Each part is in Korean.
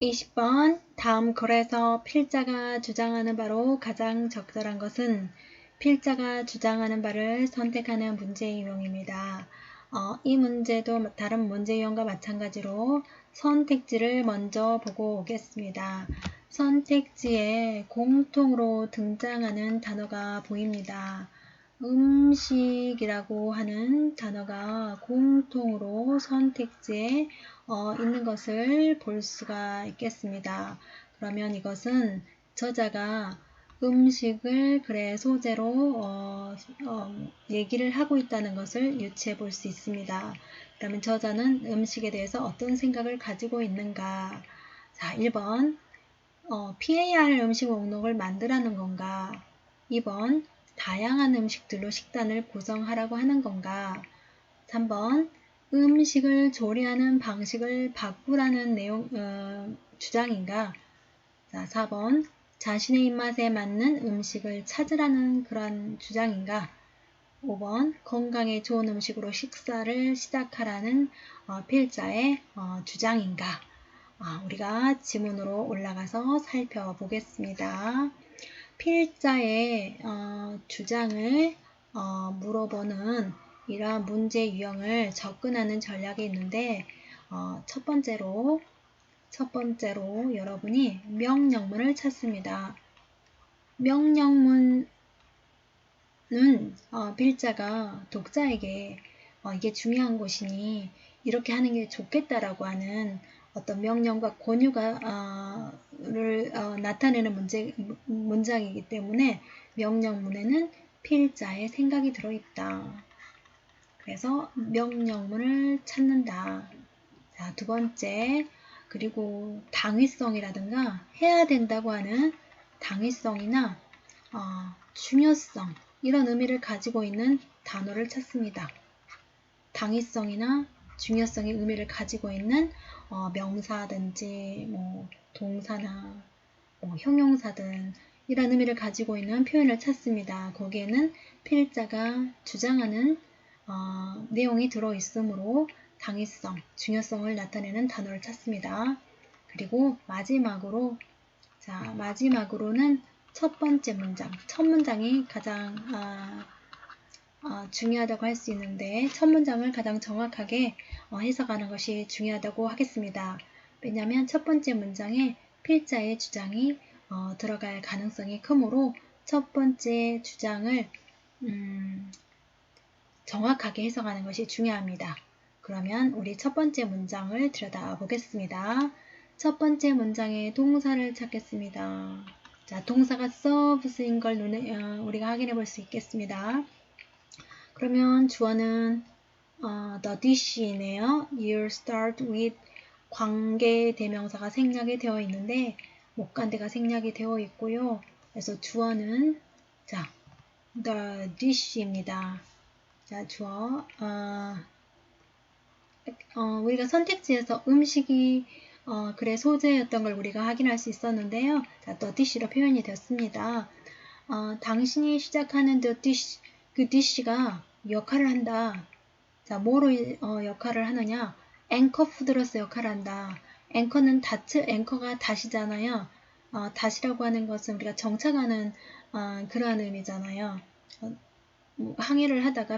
20번 다음 글에서 필자가 주장하는 바로 가장 적절한 것은 필자가 주장하는 바를 선택하는 문제 유형입니다. 이 문제도 다른 문제 유형과 마찬가지로 선택지를 먼저 보고 오겠습니다. 선택지에 공통으로 등장하는 단어가 보입니다. 음식이라고 하는 단어가 공통으로 선택지에 있는 것을 볼 수가 있겠습니다. 그러면 이것은 저자가 음식을 소재로 얘기를 하고 있다는 것을 유추해 볼 수 있습니다. 그러면 저자는 음식에 대해서 어떤 생각을 가지고 있는가? 자, 1번 PAR 음식 목록을 만들라는 건가? 2번 다양한 음식들로 식단을 구성하라고 하는 건가? 3번 음식을 조리하는 방식을 바꾸라는 주장인가? 자, 4번 자신의 입맛에 맞는 음식을 찾으라는 그런 주장인가? 5번 건강에 좋은 음식으로 식사를 시작하라는 필자의 주장인가? 우리가 지문으로 올라가서 살펴보겠습니다. 필자의 주장을 물어보는 이러한 문제 유형을 접근하는 전략이 있는데 첫 번째로 여러분이 명령문을 찾습니다. 명령문은 필자가 독자에게 이게 중요한 것이니 이렇게 하는 게 좋겠다라고 하는 어떤 명령과 권유가 나타내는 문장이기 때문에 명령문에는 필자의 생각이 들어있다. 그래서 명령문을 찾는다. 자, 두 번째, 그리고 당위성이라든가 해야 된다고 하는 당위성이나 중요성 이런 의미를 가지고 있는 단어를 찾습니다. 당위성이나 중요성의 의미를 가지고 있는 명사든지 동사나 형용사든 이런 의미를 가지고 있는 표현을 찾습니다. 거기에는 필자가 주장하는 내용이 들어있으므로 당위성, 중요성을 나타내는 단어를 찾습니다. 그리고 마지막으로는 첫 번째 문장, 첫 문장이 가장 중요하다고 할 수 있는데 첫 문장을 가장 정확하게 해석하는 것이 중요하다고 하겠습니다. 왜냐하면 첫 번째 문장에 필자의 주장이 들어갈 가능성이 크므로 첫 번째 주장을 정확하게 해석하는 것이 중요합니다. 그러면 우리 첫 번째 문장을 들여다보겠습니다. 첫 번째 문장의 동사를 찾겠습니다. 자, 동사가 serves인 걸 우리가 확인해 볼 수 있겠습니다. 그러면 주어는 the dish이네요. You start with 관계 대명사가 생략이 되어 있는데 목간대가 생략이 되어 있고요. 그래서 주어는 the dish입니다. 자, 주어 우리가 선택지에서 음식이 소재였던 걸 우리가 확인할 수 있었는데요. 자, the dish로 표현이 되었습니다. 당신이 시작하는 the dish, 그 dish가 역할을 한다. 자, 뭐로 역할을 하느냐? 앵커 푸드로서 역할을 한다. 앵커가 닷이잖아요. 닷이라고 하는 것은 우리가 정착하는 그러한 의미잖아요.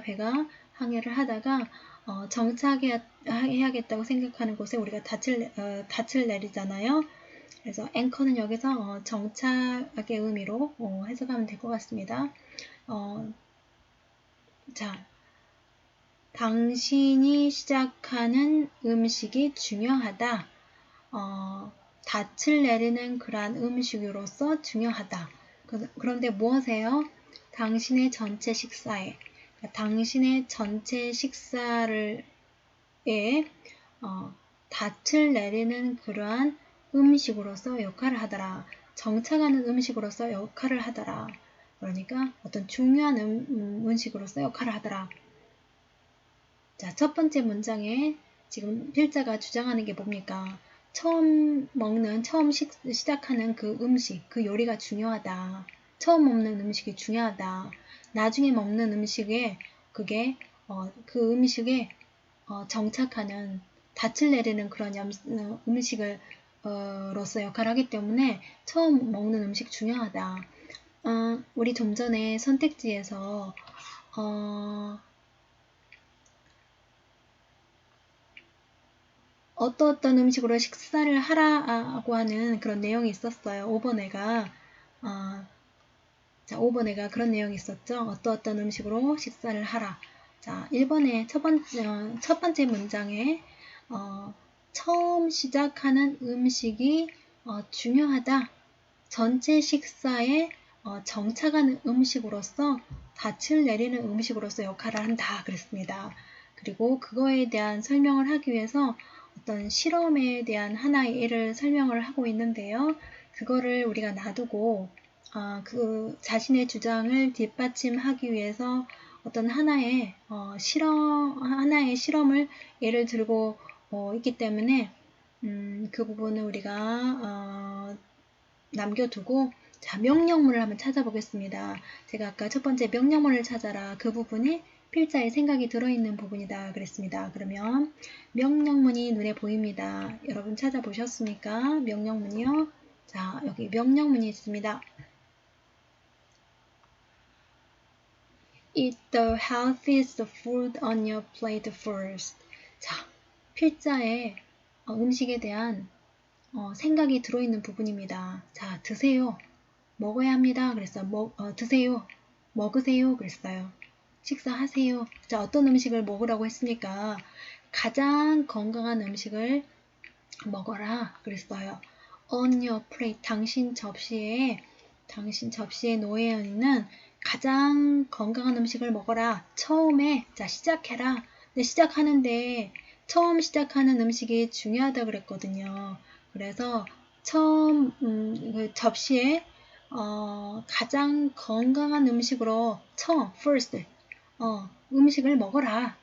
배가 항해를 하다가 정착해야겠다고 생각하는 곳에 우리가 닻을 내리잖아요. 그래서 앵커는 여기서 정착의 의미로 해석하면 될 것 같습니다. 자, 당신이 시작하는 음식이 중요하다. 닻을 내리는 그러한 음식으로서 중요하다. 그런데 무엇이에요? 당신의 전체 식사에 닻을 내리는 그러한 음식으로서 역할을 하더라. 정착하는 음식으로서 역할을 하더라. 그러니까 어떤 중요한 음식으로서 역할을 하더라. 자, 첫 번째 문장에 지금 필자가 주장하는 게 뭡니까? 처음 시작하는 그 음식, 그 요리가 중요하다. 처음 먹는 음식이 중요하다. 나중에 먹는 음식에 그 음식에 정착하는 닻을 내리는 그런 음식을 로서 역할을 하기 때문에 처음 먹는 음식 중요하다. 우리 좀 전에 선택지에서 어떤 음식으로 식사를 하라고 하는 그런 내용이 있었어요. 5번에가 자, 5번에가 그런 내용이 있었죠. 어떤 음식으로 식사를 하라. 자, 1번의 첫 번째 문장에 처음 시작하는 음식이 중요하다. 전체 식사에 정착하는 음식으로서 닻을 내리는 음식으로서 역할을 한다. 그랬습니다. 그리고 그거에 대한 설명을 하기 위해서 어떤 실험에 대한 하나의 예를 설명을 하고 있는데요. 그거를 우리가 놔두고 그 자신의 주장을 뒷받침하기 위해서 어떤 하나의 실험을 예를 들고 있기 때문에 그 부분을 우리가 남겨두고 자, 명령문을 한번 찾아보겠습니다. 제가 아까 첫 번째 명령문을 찾아라. 그 부분이 필자의 생각이 들어있는 부분이다 그랬습니다. 그러면 명령문이 눈에 보입니다. 여러분 찾아보셨습니까? 명령문이요. 자, 여기 명령문이 있습니다. Eat the healthiest food on your plate first. 자, 필자의 음식에 대한 생각이 들어있는 부분입니다. 자, 드세요. 먹어야 합니다. 그랬어요. 드세요. 먹으세요. 그랬어요. 식사하세요. 자, 어떤 음식을 먹으라고 했습니까? 가장 건강한 음식을 먹어라. 그랬어요. On your plate. 당신 접시에 놓여 있는 가장 건강한 음식을 먹어라. 처음에 자 시작해라. 근데 시작하는데 처음 시작하는 음식이 중요하다 그랬거든요. 그래서 처음 그 접시에 가장 건강한 음식으로 처음 first 음식을 먹어라.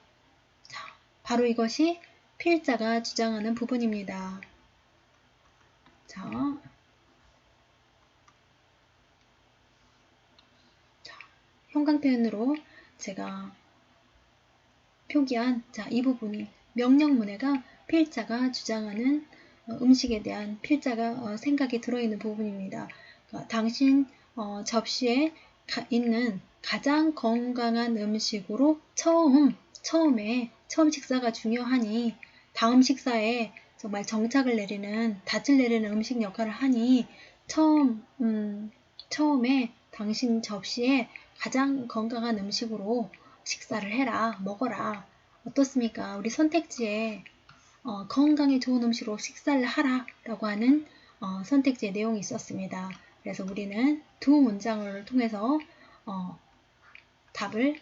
자, 바로 이것이 필자가 주장하는 부분입니다. 자, 형광 표현으로 제가 표기한 이 부분이 명령문에가 필자가 주장하는 음식에 대한 필자가 생각이 들어있는 부분입니다. 당신 접시에 있는 가장 건강한 음식으로 처음 식사가 중요하니 다음 식사에 정말 정착을 내리는 닻을 내리는 음식 역할을 하니 처음에 당신 접시에 가장 건강한 음식으로 식사를 해라, 먹어라. 어떻습니까? 우리 선택지에 건강에 좋은 음식으로 식사를 하라 라고 하는 선택지의 내용이 있었습니다. 그래서 우리는 두 문장을 통해서 답을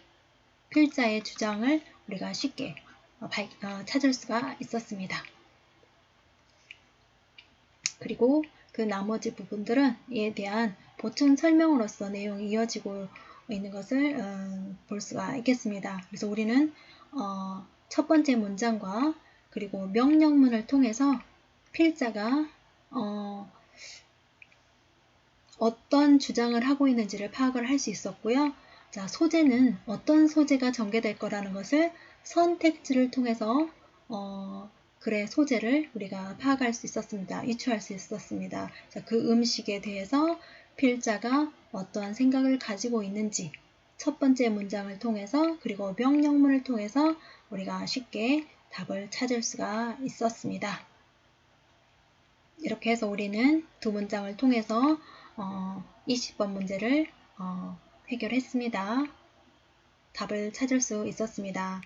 필자의 주장을 우리가 쉽게 찾을 수가 있었습니다. 그리고 그 나머지 부분들은 이에 대한 보충 설명으로서 내용이 이어지고 있는 것을 볼 수가 있겠습니다. 그래서 우리는 첫 번째 문장과 그리고 명령문을 통해서 필자가 어떤 주장을 하고 있는지를 파악을 할 수 있었고요. 자, 소재는 어떤 소재가 전개될 거라는 것을 선택지를 통해서 글의 소재를 우리가 파악할 수 있었습니다. 유추할 수 있었습니다. 자, 그 음식에 대해서 필자가 어떠한 생각을 가지고 있는지 첫 번째 문장을 통해서 그리고 명령문을 통해서 우리가 쉽게 답을 찾을 수가 있었습니다. 이렇게 해서 우리는 두 문장을 통해서 20번 문제를 해결했습니다. 답을 찾을 수 있었습니다.